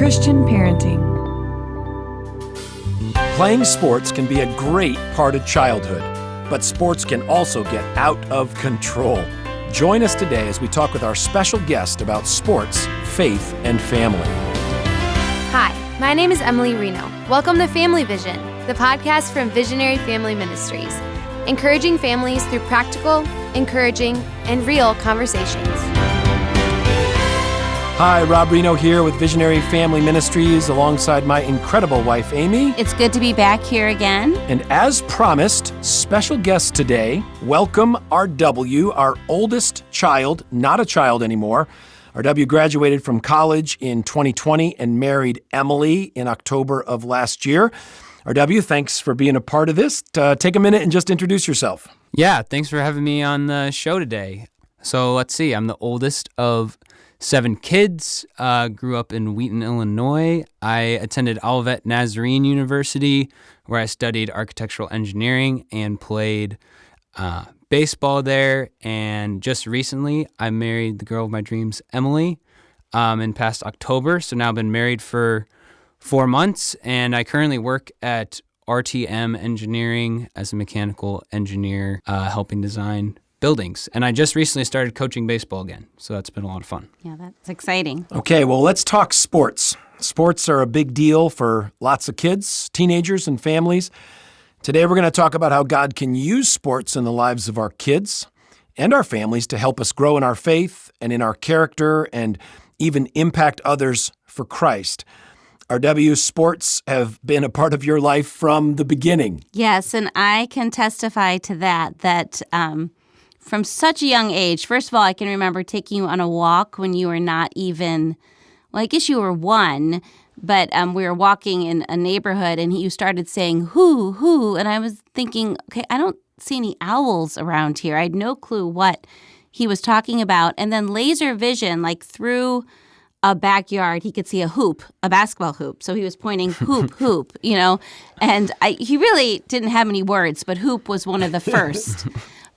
Christian parenting. Playing sports can be a great part of childhood, but sports can also get out of control. Join us today as we talk with our special guest about sports, faith, and family. Hi, my name is Amy Rienow. Welcome to Family Vision, the podcast from Visionary Family Ministries, encouraging families through practical, encouraging, and real conversations. Hi, Rob Rienow here with Visionary Family Ministries alongside my incredible wife, Amy. It's good to be back here again. And as promised, special guest today, welcome RW, our oldest child, not a child anymore. RW graduated from college in 2020 and married Emily in October of last year. RW, thanks for being a part of this. Take a minute and just introduce yourself. Yeah, thanks for having me on the show today. So let's see, I'm the oldest of 7 kids, grew up in Wheaton, Illinois. I attended Olivet Nazarene University, where I studied architectural engineering and played baseball there. And just recently, I married the girl of my dreams, Emily, in past October. So now I've been married for 4 months, and I currently work at RTM Engineering as a mechanical engineer, helping design buildings. And I just recently started coaching baseball again, so that's been a lot of fun. Yeah, that's exciting. Okay, well, let's talk sports. Sports are a big deal for lots of kids, teenagers, and families. Today, we're going to talk about how God can use sports in the lives of our kids and our families to help us grow in our faith and in our character and even impact others for Christ. RW, sports have been a part of your life from the beginning. Yes, and I can testify to that from such a young age. First of all, I can remember taking you on a walk when you were not even, well, I guess you were 1, but we were walking in a neighborhood and you started saying, who, and I was thinking, okay, I don't see any owls around here. I had no clue what he was talking about. And then laser vision, like through a backyard, he could see a hoop, a basketball hoop. So he was pointing hoop, and he really didn't have any words, but hoop was one of the first.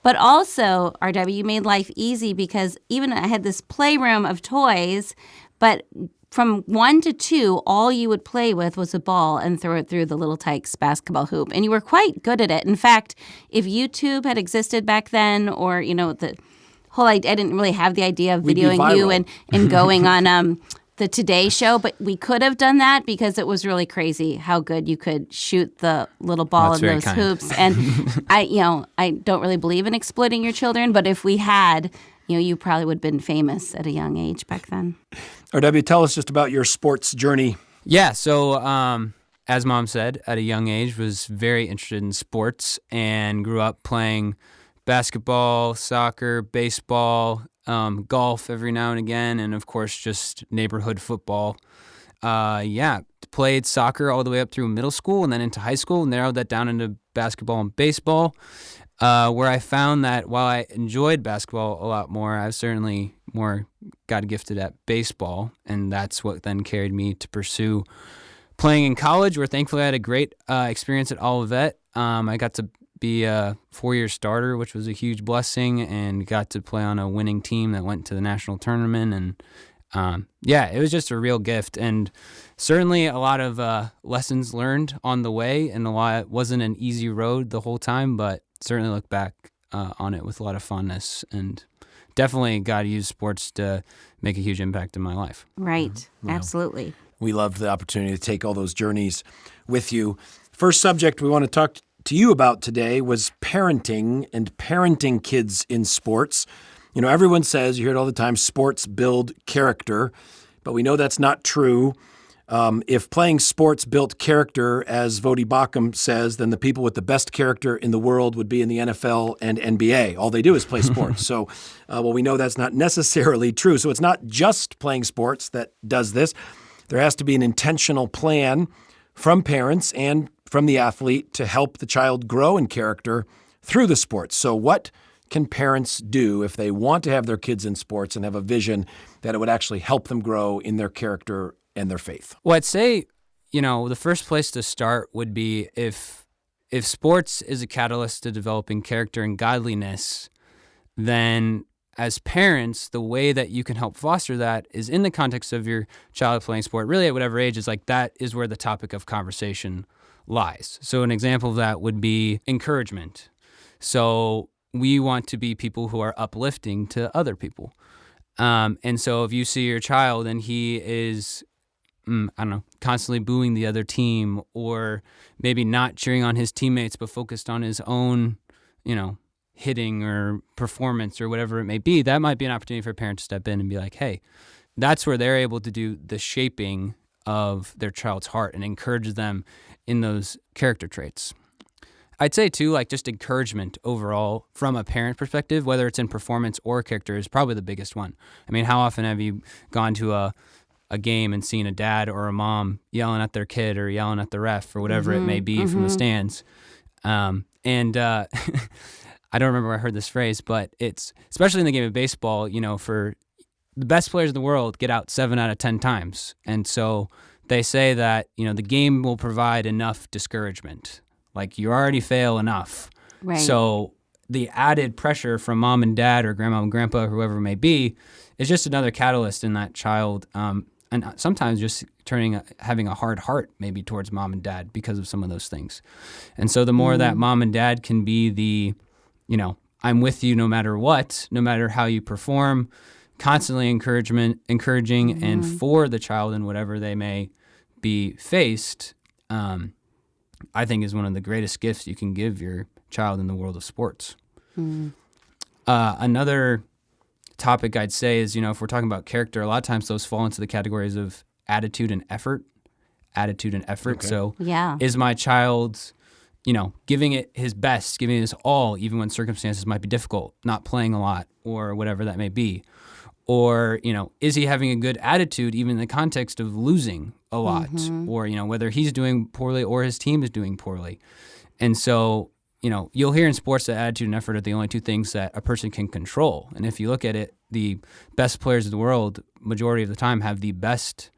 But also, RW, you made life easy because even I had this playroom of toys, but from 1 to 2, all you would play with was a ball and throw it through the Little Tykes basketball hoop. And you were quite good at it. In fact, if YouTube had existed back then, or, the whole idea, I didn't really have the idea of videoing you and going on the Today Show, but we could have done that because it was really crazy how good you could shoot the little ball in those hoops. And I don't really believe in exploiting your children, but if we had, you probably would have been famous at a young age back then. RW, tell us just about your sports journey. Yeah, so as Mom said, at a young age, was very interested in sports and grew up playing basketball, soccer, baseball, golf every now and again, and of course just neighborhood football. Played soccer all the way up through middle school and then into high school, narrowed that down into basketball and baseball, where I found that while I enjoyed basketball a lot more, I was certainly more got gifted at baseball, and that's what then carried me to pursue playing in college, where thankfully I had a great experience at Olivet. I got to be a 4-year starter, which was a huge blessing, and got to play on a winning team that went to the national tournament. And it was just a real gift, and certainly a lot of lessons learned on the way, and it wasn't an easy road the whole time, but certainly look back on it with a lot of fondness, and definitely God used sports to make a huge impact in my life. Right. Mm-hmm. Absolutely. We love the opportunity to take all those journeys with you. First subject we want to talk to you about today was parenting and parenting kids in sports. Everyone says, you hear it all the time, sports build character, but we know that's not true. If playing sports built character, as Vodi Bakum says, then the people with the best character in the world would be in the NFL and NBA. All they do is play sports. So, we know that's not necessarily true. So it's not just playing sports that does this. There has to be an intentional plan from parents and from the athlete to help the child grow in character through the sports. So what can parents do if they want to have their kids in sports and have a vision that it would actually help them grow in their character and their faith? Well, I'd say, the first place to start would be if sports is a catalyst to developing character and godliness, then as parents, the way that you can help foster that is in the context of your child playing sport, really at whatever age, is like that is where the topic of conversation lies. So an example of that would be encouragement. So we want to be people who are uplifting to other people. And so if you see your child and he is, I don't know, constantly booing the other team, or maybe not cheering on his teammates but focused on his own, hitting or performance or whatever it may be, that might be an opportunity for a parent to step in and be like, hey, that's where they're able to do the shaping of their child's heart and encourage them in those character traits. I'd say too, like just encouragement overall from a parent perspective, whether it's in performance or character, is probably the biggest one. I mean, how often have you gone to a game and seen a dad or a mom yelling at their kid or yelling at the ref or whatever it may be from the stands? I don't remember where I heard this phrase, but it's, especially in the game of baseball, for the best players in the world get out 7 out of 10 times. And so they say that, the game will provide enough discouragement. Like, you already fail enough. Right. So the added pressure from mom and dad or grandma and grandpa, or whoever it may be, is just another catalyst in that child. And sometimes just having a hard heart maybe towards mom and dad because of some of those things. And so the more that mom and dad can be the, I'm with you no matter what, no matter how you perform, constantly encouraging and for the child in whatever they may be faced, I think is one of the greatest gifts you can give your child in the world of sports. Another topic I'd say is, if we're talking about character, a lot of times those fall into the categories of attitude and effort. Okay. So is my child, giving it his best, giving it his all, even when circumstances might be difficult, not playing a lot or whatever that may be? Or, is he having a good attitude even in the context of losing a lot? Or, whether he's doing poorly or his team is doing poorly. And so, you'll hear in sports that attitude and effort are the only two things that a person can control. And if you look at it, the best players of the world, majority of the time, have the best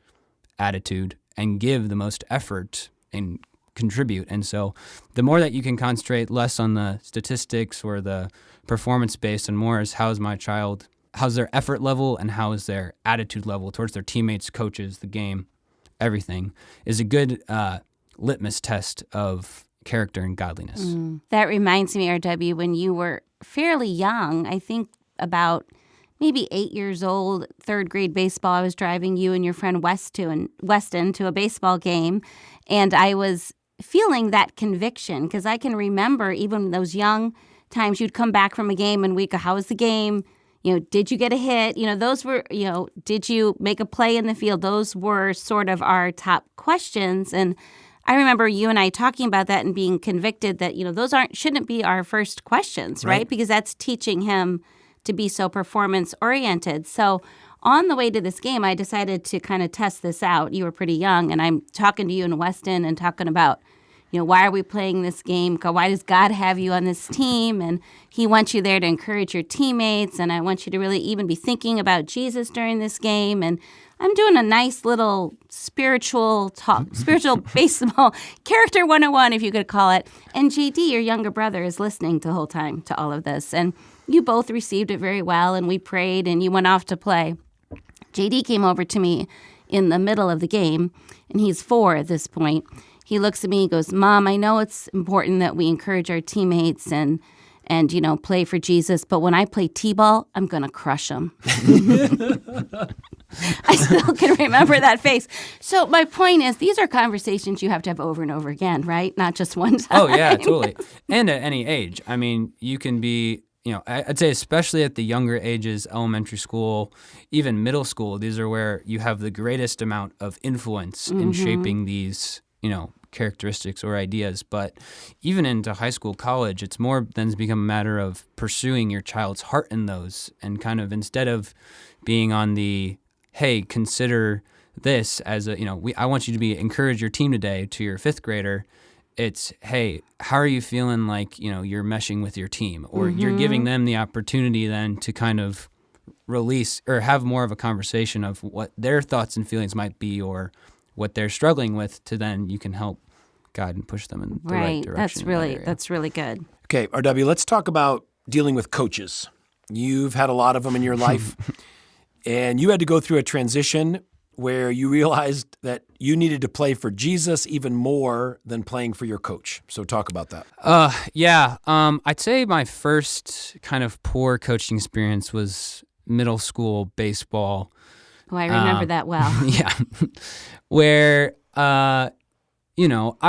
attitude and give the most effort and contribute. And so the more that you can concentrate less on the statistics or the performance based and more is how's their effort level and how is their attitude level towards their teammates, coaches, the game, everything, is a good litmus test of character and godliness. That reminds me, RW, when you were fairly young, I think about maybe 8 years old, third grade baseball, I was driving you and your friend Weston to a baseball game, and I was feeling that conviction because I can remember even those young times you'd come back from a game and we'd go, how was the game? Did you get a hit? Those were, did you make a play in the field? Those were sort of our top questions. And I remember you and I talking about that and being convicted that, those shouldn't be our first questions, right? Because that's teaching him to be so performance oriented. So on the way to this game, I decided to kind of test this out. You were pretty young, and I'm talking to you in Weston and talking about, why are we playing this game? Why does God have you on this team? And he wants you there to encourage your teammates, and I want you to really even be thinking about Jesus during this game. And I'm doing a nice little spiritual baseball character 101, if you could call it. And JD, your younger brother, is listening the whole time to all of this. And you both received it very well, and we prayed, and you went off to play. JD came over to me in the middle of the game, and he's 4 at this point. He looks at me, he goes, Mom, I know it's important that we encourage our teammates and play for Jesus, but when I play T-ball, I'm going to crush them. I still can remember that face. So my point is, these are conversations you have to have over and over again, right? Not just one time. Oh, yeah, totally. And at any age. I mean, you can be, I'd say especially at the younger ages, elementary school, even middle school, these are where you have the greatest amount of influence in shaping these, characteristics or ideas. But even into high school, college, it's more than become a matter of pursuing your child's heart in those, and kind of instead of being on the, hey, consider this as I want you to encourage your team today to your 5th grader. It's, hey, how are you feeling like, you're meshing with your team, or you're giving them the opportunity then to kind of release or have more of a conversation of what their thoughts and feelings might be or what they're struggling with, to then you can help guide and push them in the right direction. That's really good. Okay, RW, let's talk about dealing with coaches. You've had a lot of them in your life, and you had to go through a transition where you realized that you needed to play for Jesus even more than playing for your coach. So talk about that. I'd say my first kind of poor coaching experience was middle school baseball. Oh, I remember that well. Yeah. Where, I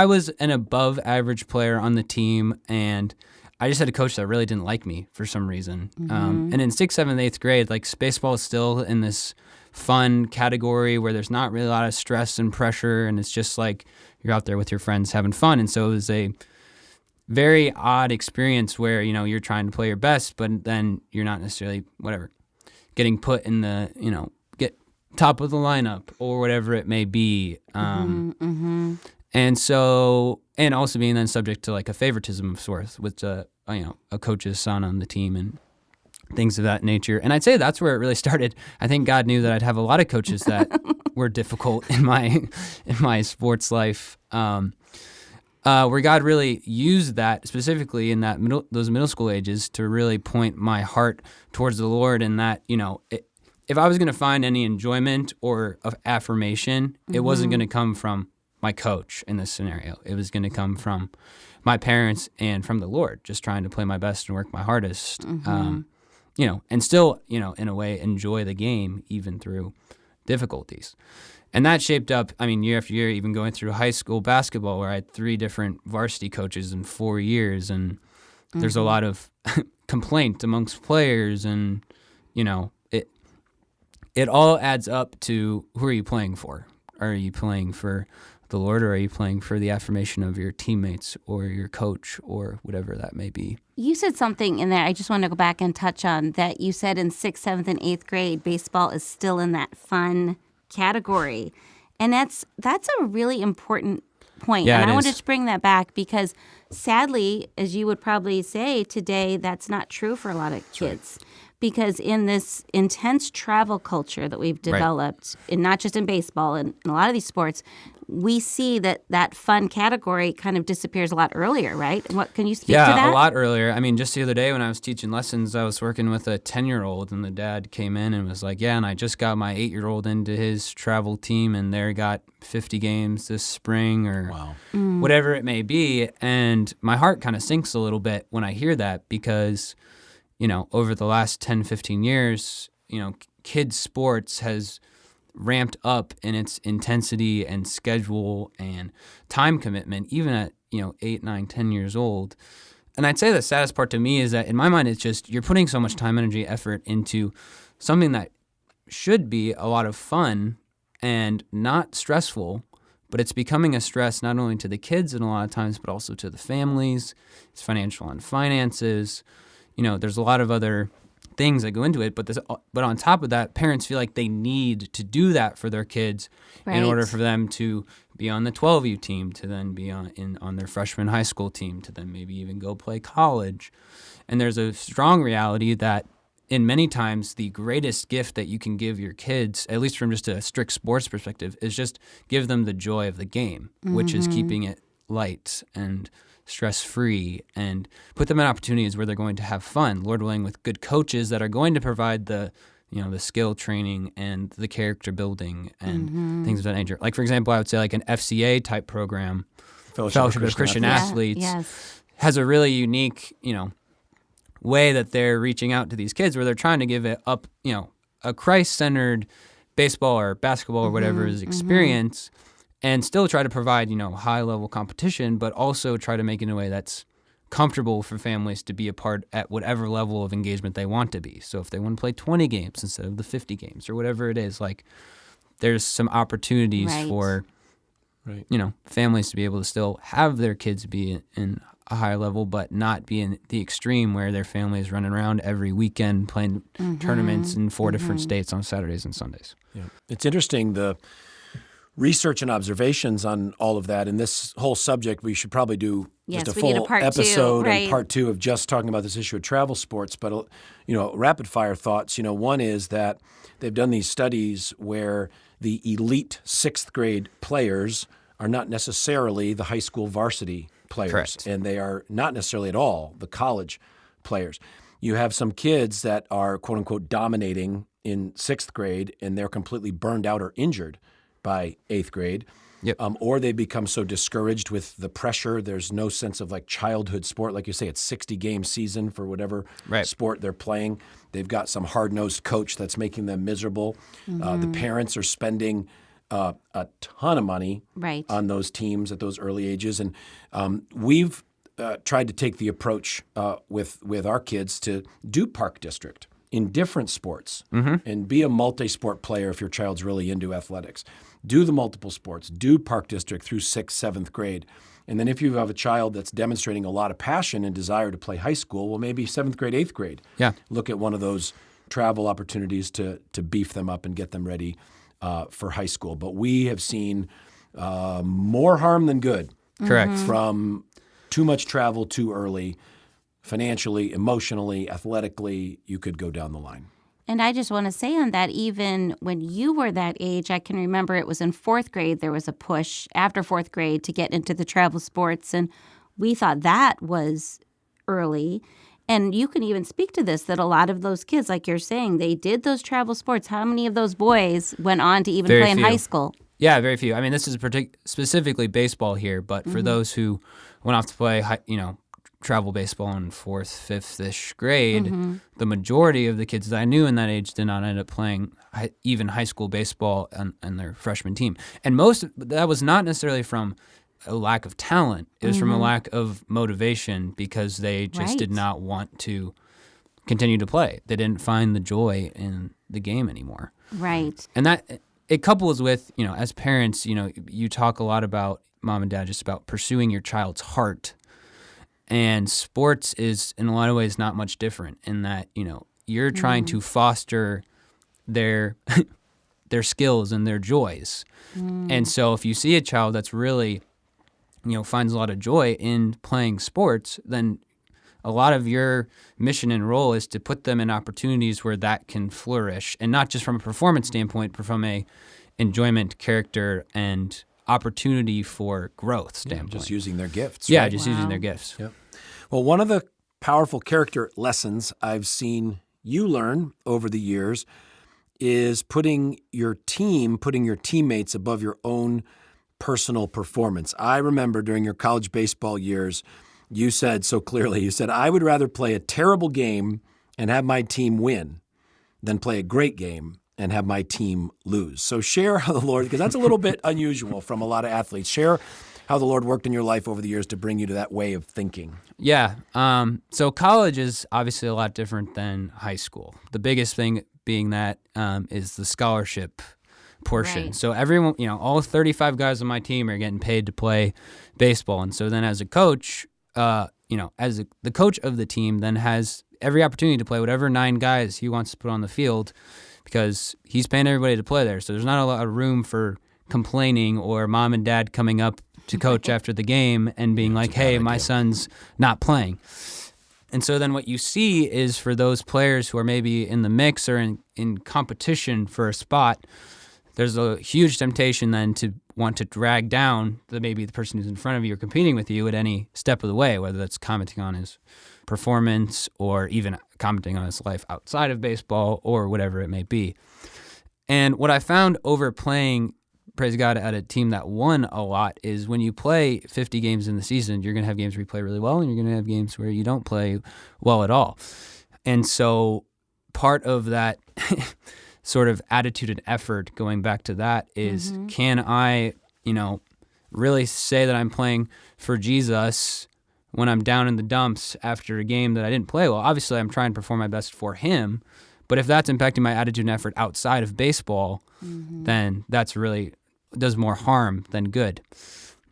was an above average player on the team, and I just had a coach that really didn't like me for some reason. And in 6th, 7th, 8th grade, like baseball is still in this fun category where there's not really a lot of stress and pressure, and it's just like you're out there with your friends having fun. And so it was a very odd experience where, you're trying to play your best, but then you're not necessarily, getting put in the, get top of the lineup or whatever it may be. And so, and also being then subject to like a favoritism of sorts with a coach's son on the team and things of that nature. And I'd say that's where it really started. I think God knew that I'd have a lot of coaches that were difficult in my sports life, where God really used that specifically in those middle school ages to really point my heart towards the Lord, and that, if I was going to find any enjoyment or of affirmation, it wasn't going to come from my coach in this scenario. It was going to come from my parents and from the Lord, just trying to play my best and work my hardest, and still, in a way, enjoy the game even through difficulties. And that shaped up, year after year, even going through high school basketball, where I had 3 different varsity coaches in 4 years, and there's a lot of complaint amongst players, and, it all adds up to, who are you playing for? Are you playing for the Lord, or are you playing for the affirmation of your teammates or your coach or whatever that may be? You said something in there I just want to go back and touch on, that you said in 6th, 7th, and 8th grade, baseball is still in that fun category. And that's a really important point. Yeah, and I is. want to just bring that back because sadly, as you would probably say today, that's not true for a lot of kids. Because in this intense travel culture that we've developed, and not just in baseball, and in a lot of these sports, we see that fun category kind of disappears a lot earlier, right? And what can you speak to that? Yeah, a lot earlier. Just the other day when I was teaching lessons, I was working with a 10-year-old, and the dad came in and was like, and I just got my 8-year-old into his travel team, and they got 50 games this spring, or whatever it may be. And my heart kind of sinks a little bit when I hear that, because over the last 10, 15 years, kids' sports has ramped up in its intensity and schedule and time commitment, even at, 8, 9, 10 years old. And I'd say the saddest part to me is that in my mind, it's just you're putting so much time, energy, effort into something that should be a lot of fun and not stressful, but it's becoming a stress not only to the kids in a lot of times, but also to the families. It's financial on finances. There's a lot of other things that go into it, but on top of that, parents feel like they need to do that for their kids in order for them to be on the 12U team, to then be on their freshman high school team, to then maybe even go play college. And there's a strong reality that in many times the greatest gift that you can give your kids, at least from just a strict sports perspective, is just give them the joy of the game, which is keeping it light and stress-free, and put them in opportunities where they're going to have fun, Lord willing, with good coaches that are going to provide the skill training and the character building and things of that nature. Like, for example, I would say like an FCA type program, Fellowship of Christian Athletes, has a really unique, way that they're reaching out to these kids, where they're trying to give it up, a Christ-centered baseball or basketball or whatever is experience, and still try to provide, high-level competition, but also try to make it in a way that's comfortable for families to be a part at whatever level of engagement they want to be. So if they want to play 20 games instead of the 50 games or whatever it is, like, there's some opportunities for, families to be able to still have their kids be in a high level, but not be in the extreme where their family is running around every weekend playing tournaments in 4 different states on Saturdays and Sundays. Yeah. It's interesting, the research and observations on all of that. And this whole subject, we should probably do just a full episode and part 2 of just talking about this issue of travel sports. But, rapid fire thoughts, one is that they've done these studies where the elite 6th grade players are not necessarily the high school varsity players. Correct. And they are not necessarily at all the college players. you have some kids that are quote unquote dominating in 6th grade and they're completely burned out or injured by 8th grade. Yep. Or they become so discouraged with the pressure. There's no sense of like childhood sport. Like you say, it's 60-game season for whatever sport they're playing. They've got some hard-nosed coach that's making them miserable. The parents are spending a ton of money on those teams at those early ages. And we've tried to take the approach with our kids to do park district in different sports and be a multi-sport player if your child's really into athletics. Do the multiple sports, do park district through 6th, 7th grade. And then if you have a child that's demonstrating a lot of passion and desire to play high school, well, maybe 7th grade, 8th grade. Yeah. Look at one of those travel opportunities to beef them up and get them ready for high school. But we have seen more harm than good. Correct. From too much travel too early, financially, emotionally, athletically, you could go down the line. And I just want to say on that, even when you were that age, I can remember it was in 4th grade, there was a push after 4th grade to get into the travel sports. And we thought that was early. And you can even speak to this, that a lot of those kids, like you're saying, they did those travel sports. How many of those boys went on to even play in high school? Yeah, very few. I mean, this is specifically baseball here, but for those who went off to play, travel baseball in 4th, 5th-ish grade, the majority of the kids that I knew in that age did not end up playing even high school baseball on their freshman team. And that was not necessarily from a lack of talent. It was from a lack of motivation because they just did not want to continue to play. They didn't find the joy in the game anymore. Right. And that it couples with, as parents, you talk a lot about, mom and dad, just about pursuing your child's heart. And sports is, in a lot of ways, not much different in that, you're trying to foster their skills and their joys. And so if you see a child that's really, finds a lot of joy in playing sports, then a lot of your mission and role is to put them in opportunities where that can flourish. And not just from a performance standpoint, but from a enjoyment, character, and opportunity for growth standpoint. Just using their gifts. Yeah, right? just using their gifts. Yep. Well, one of the powerful character lessons I've seen you learn over the years is putting your teammates above your own personal performance. I remember during your college baseball years, you said so clearly, I would rather play a terrible game and have my team win than play a great game and have my team lose. So share how the Lord, because that's a little bit unusual from a lot of athletes, share how the Lord worked in your life over the years to bring you to that way of thinking. Yeah. So college is obviously a lot different than high school. The biggest thing being that is the scholarship portion. Right. So everyone, all 35 guys on my team are getting paid to play baseball. And so then as a coach, the coach of the team then has every opportunity to play whatever 9 guys he wants to put on the field because he's paying everybody to play there. So there's not a lot of room for complaining or mom and dad coming up to coach after the game and being like, hey, my son's not playing. And so then what you see is for those players who are maybe in the mix or in competition for a spot, there's a huge temptation then to want to drag down maybe the person who's in front of you or competing with you at any step of the way, whether that's commenting on his performance or even commenting on his life outside of baseball or whatever it may be. And what I found over playing, praise God, at a team that won a lot is when you play 50 games in the season, you're going to have games where you play really well and you're going to have games where you don't play well at all. And so part of that sort of attitude and effort, going back to that, is can I, really say that I'm playing for Jesus when I'm down in the dumps after a game that I didn't play well? Obviously, I'm trying to perform my best for him, but if that's impacting my attitude and effort outside of baseball, then that's really does more harm than good.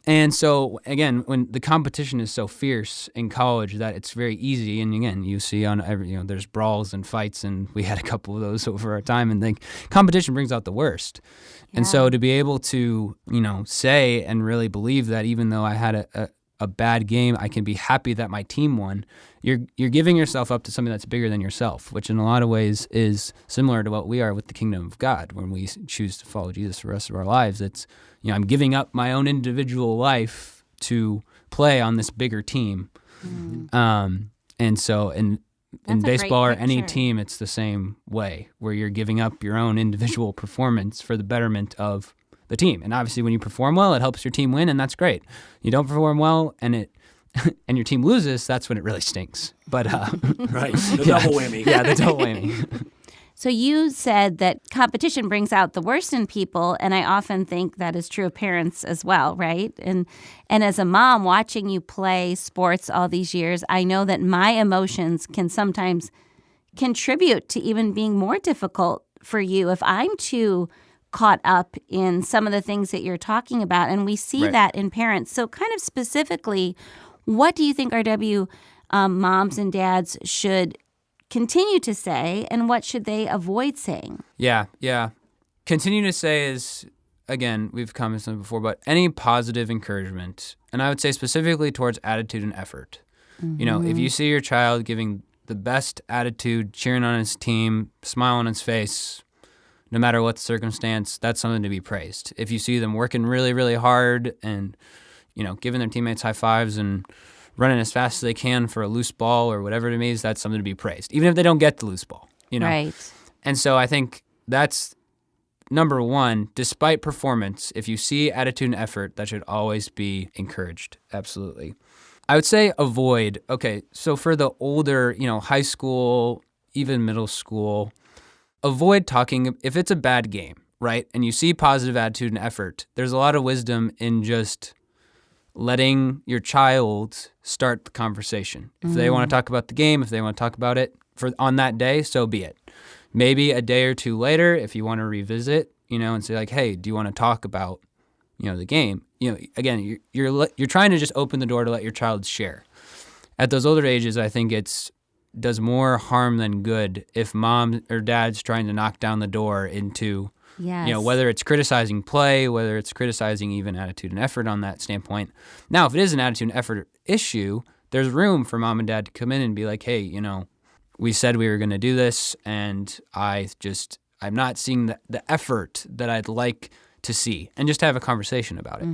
And so, again, when the competition is so fierce in college that it's very easy, and again, you see on every, there's brawls and fights, and we had a couple of those over our time, and the competition brings out the worst. Yeah. And so to be able to, say and really believe that even though I had a bad game, I can be happy that my team won, you're giving yourself up to something that's bigger than yourself, which in a lot of ways is similar to what we are with the kingdom of God. When we choose to follow Jesus for the rest of our lives, it's, I'm giving up my own individual life to play on this bigger team. And so, and in That's a great baseball or any picture. team, it's the same way, where you're giving up your own individual performance for the betterment of the team. And obviously, when you perform well, it helps your team win, and that's great. You don't perform well, and your team loses, that's when it really stinks. But Right. The double whammy. yeah, the double whammy. So you said that competition brings out the worst in people, and I often think that is true of parents as well, right? And as a mom watching you play sports all these years, I know that my emotions can sometimes contribute to even being more difficult for you if I'm too caught up in some of the things that you're talking about, and we see Right. that in parents. So kind of specifically, what do you think RW moms and dads should continue to say, and what should they avoid saying? Yeah. Continue to say is, again, we've commented on it before, but any positive encouragement, and I would say specifically towards attitude and effort. You know, if you see your child giving the best attitude, cheering on his team, smile on his face, no matter what the circumstance, that's something to be praised. If you see them working really, really hard and, you know, giving their teammates high fives and running as fast as they can for a loose ball or whatever it means, that's something to be praised, even if they don't get the loose ball, you know? Right. And so I think that's number one. Despite performance, if you see attitude and effort, that should always be encouraged. Absolutely. I would say avoid. Okay, so for the older, you know, high school, even middle school, avoid talking if it's a bad game, right? And you see positive attitude and effort. There's a lot of wisdom in just letting your child start the conversation. If they want to talk about the game, if they want to talk about it on that day, so be it. Maybe a day or two later, if you want to revisit, you know, and say like, hey, do you want to talk about, you know, the game? You know, again, you're trying to just open the door to let your child share. At those older ages, I think does more harm than good if mom or dad's trying to knock down the door into, Yes. you know, whether it's criticizing play, whether it's criticizing even attitude and effort on that standpoint. Now, if it is an attitude and effort issue, there's room for mom and dad to come in and be like, hey, you know, we said we were going to do this, and I'm not seeing the effort that I'd like to see, and just have a conversation about it.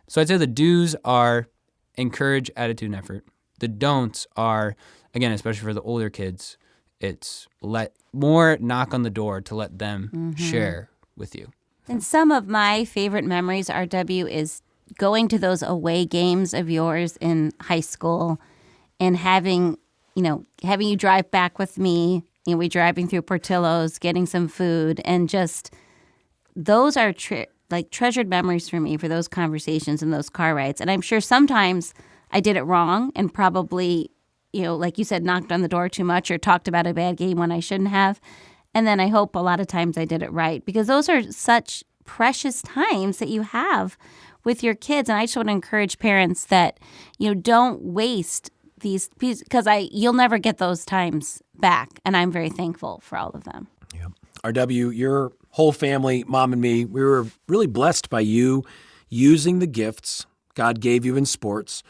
So I'd say the do's are encourage attitude and effort. The don'ts are, again, especially for the older kids, it's let more knock on the door to let them share with you. And some of my favorite memories, RW, is going to those away games of yours in high school and having you drive back with me. You know, we driving through Portillo's, getting some food, and just those are treasured memories for me for those conversations and those car rides. And I'm sure sometimes I did it wrong and probably, you know, like you said, knocked on the door too much or talked about a bad game when I shouldn't have. And then I hope a lot of times I did it right, because those are such precious times that you have with your kids. And I just want to encourage parents that, you know, don't waste these pieces, because you'll never get those times back. And I'm very thankful for all of them. Yeah. RW, your whole family, mom and me, we were really blessed by you using the gifts God gave you in sports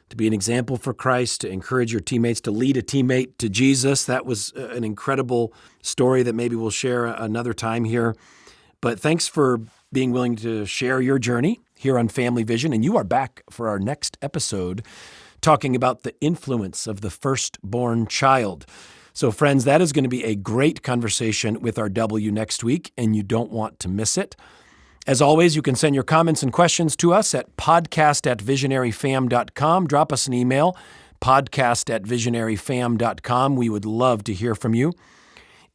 to be an example for Christ, to encourage your teammates, to lead a teammate to Jesus. That was an incredible story that maybe we'll share another time here. But thanks for being willing to share your journey here on Family Vision. And you are back for our next episode talking about the influence of the firstborn child. So friends, that is going to be a great conversation with our W next week, and you don't want to miss it. As always, you can send your comments and questions to us at podcast@visionaryfam.com. Drop us an email, podcast@visionaryfam.com. We would love to hear from you.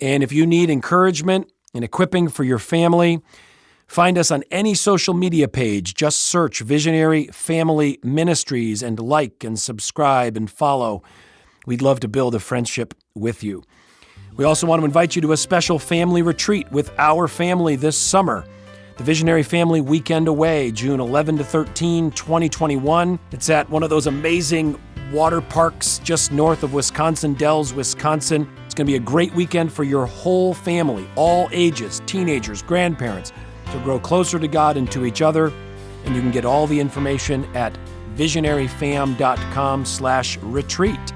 And if you need encouragement and equipping for your family, find us on any social media page. Just search Visionary Family Ministries and like and subscribe and follow. We'd love to build a friendship with you. We also want to invite you to a special family retreat with our family this summer. The Visionary Family Weekend Away, June 11 to 13, 2021. It's at one of those amazing water parks just north of Wisconsin Dells, Wisconsin. It's going to be a great weekend for your whole family, all ages, teenagers, grandparents, to grow closer to God and to each other. And you can get all the information at visionaryfam.com/retreat.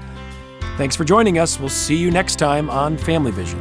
Thanks for joining us. We'll see you next time on Family Vision.